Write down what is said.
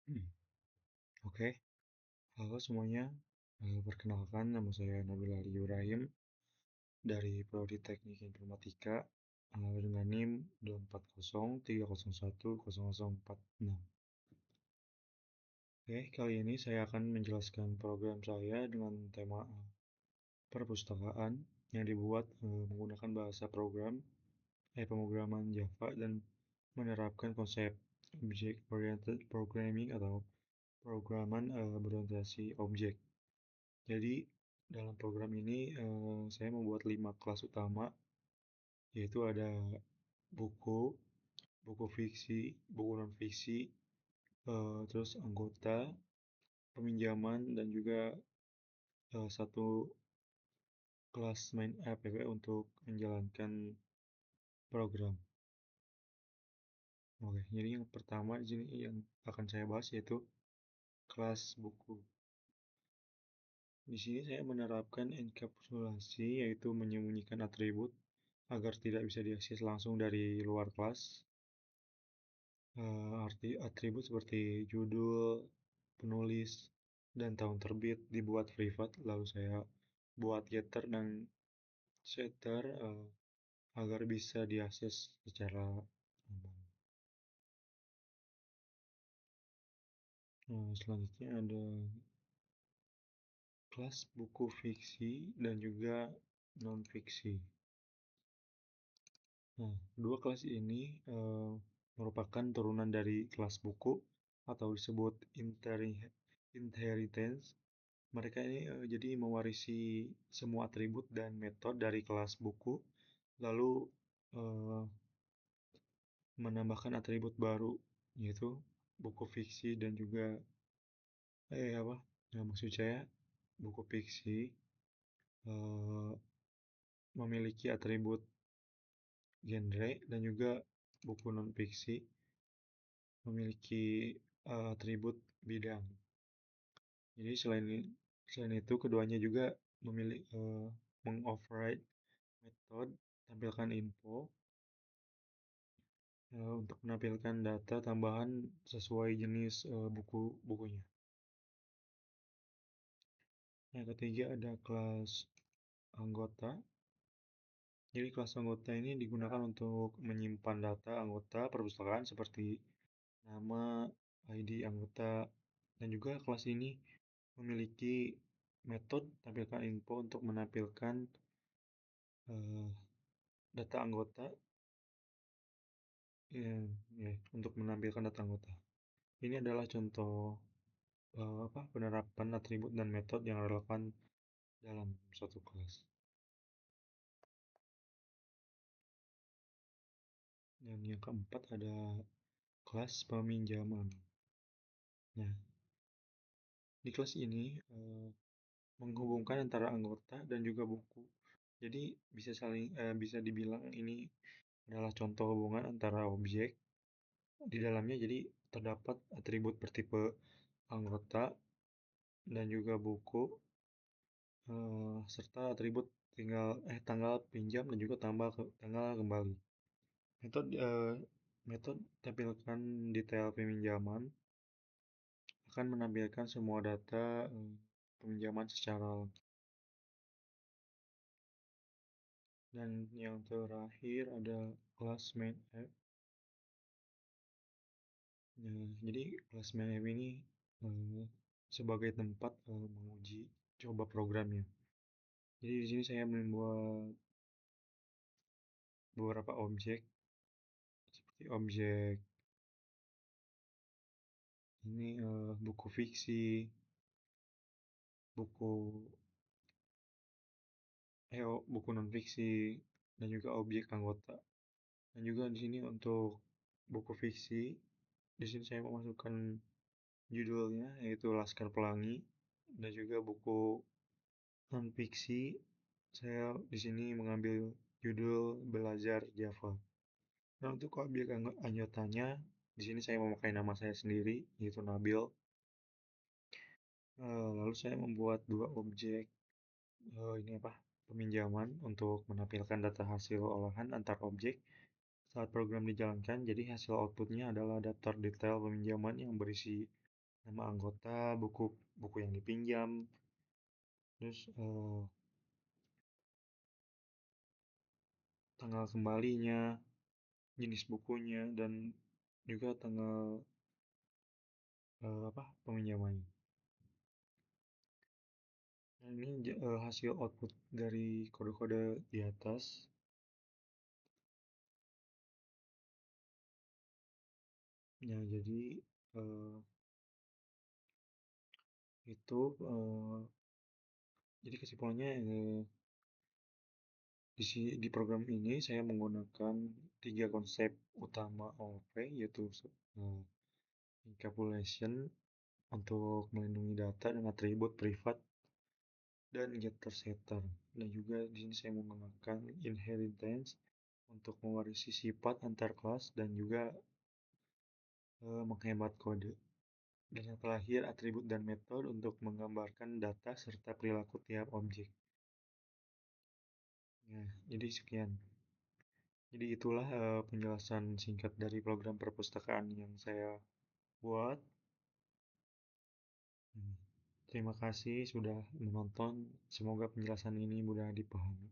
Hmm, Oke, halo semuanya. Perkenalkan, nama saya Nabil Ali Ibrahim dari Prodi Teknik Informatika dengan NIM 24030010046. Oke, kali ini saya akan menjelaskan program saya dengan tema perpustakaan yang dibuat menggunakan bahasa pemrograman Java dan menerapkan konsep Object Oriented Programming atau programan berorientasi objek. Jadi dalam program ini saya membuat 5 kelas utama, yaitu ada buku, buku fiksi, buku non fiksi, terus anggota, peminjaman, dan juga satu kelas main app ya, untuk menjalankan program. Oke, jadi yang pertama di sini yang akan saya bahas yaitu kelas buku. Di sini saya menerapkan enkapsulasi, yaitu menyembunyikan atribut agar tidak bisa diakses langsung dari luar kelas. Arti atribut seperti judul, penulis, dan tahun terbit dibuat privat, lalu saya buat getter dan setter agar bisa diakses secara aman. Selanjutnya ada kelas buku fiksi dan juga non fiksi. Nah, dua kelas ini merupakan turunan dari kelas buku atau disebut inheritance. Mereka ini jadi mewarisi semua atribut dan metode dari kelas buku, lalu eh, menambahkan atribut baru, yaitu buku fiksi dan juga apa? Nah, maksud saya buku fiksi eh, memiliki atribut genre dan juga buku non fiksi memiliki atribut bidang. Jadi selain itu keduanya juga memilih mengoverride metode tampilkan info untuk menampilkan data tambahan sesuai jenis bukunya. Yang ketiga ada kelas anggota. Jadi kelas anggota ini digunakan untuk menyimpan data anggota perpustakaan seperti nama, ID anggota, dan juga kelas ini memiliki metode tampilkan info untuk menampilkan eh, data anggota, ya, ya, untuk menampilkan data anggota. Ini adalah contoh penerapan atribut dan metode yang relevan dalam suatu kelas. Dan yang keempat ada kelas peminjaman. Nah, di kelas ini menghubungkan antara anggota dan juga buku. Jadi bisa dibilang ini adalah contoh hubungan antara objek di dalamnya. Jadi terdapat atribut bertipe anggota dan juga buku serta atribut tanggal pinjam dan juga tanggal kembali. Metode tampilkan detail peminjaman akan menampilkan semua data peminjaman secara lengkap. Dan yang terakhir ada kelas main app. Nah, jadi kelas main app ini eh, sebagai tempat menguji coba programnya. Jadi di sini saya membuat beberapa objek seperti objek ini buku fiksi, buku buku non fiksi, dan juga objek anggota. Dan juga di sini untuk buku fiksi, di sini saya memasukkan judulnya yaitu Laskar Pelangi, dan juga buku non fiksi saya di sini mengambil judul Belajar Java. Dan untuk objek anggotanya, di sini saya memakai nama saya sendiri yaitu Nabil. Lalu saya membuat dua objek ini apa? Peminjaman untuk menampilkan data hasil olahan antar objek saat program dijalankan. Jadi hasil outputnya adalah daftar detail peminjaman yang berisi nama anggota, buku buku yang dipinjam, terus tanggal kembalinya, jenis bukunya, dan juga tanggal peminjamannya. Nah, ini hasil output dari kode-kode di atas. Ya, jadi eh, itu jadi kesimpulannya di program ini saya menggunakan tiga konsep utama OOP, yaitu eh, encapsulation untuk melindungi data dan atribut privat dan getter setter, dan juga di sini saya menggunakan inheritance untuk mewarisi sifat antar kelas dan juga menghemat kode. Dan yang terakhir, atribut dan metode untuk menggambarkan data serta perilaku tiap objek. Nah, jadi sekian. Jadi itulah penjelasan singkat dari program perpustakaan yang saya buat. Hmm. Terima kasih sudah menonton. Semoga penjelasan ini mudah dipahami.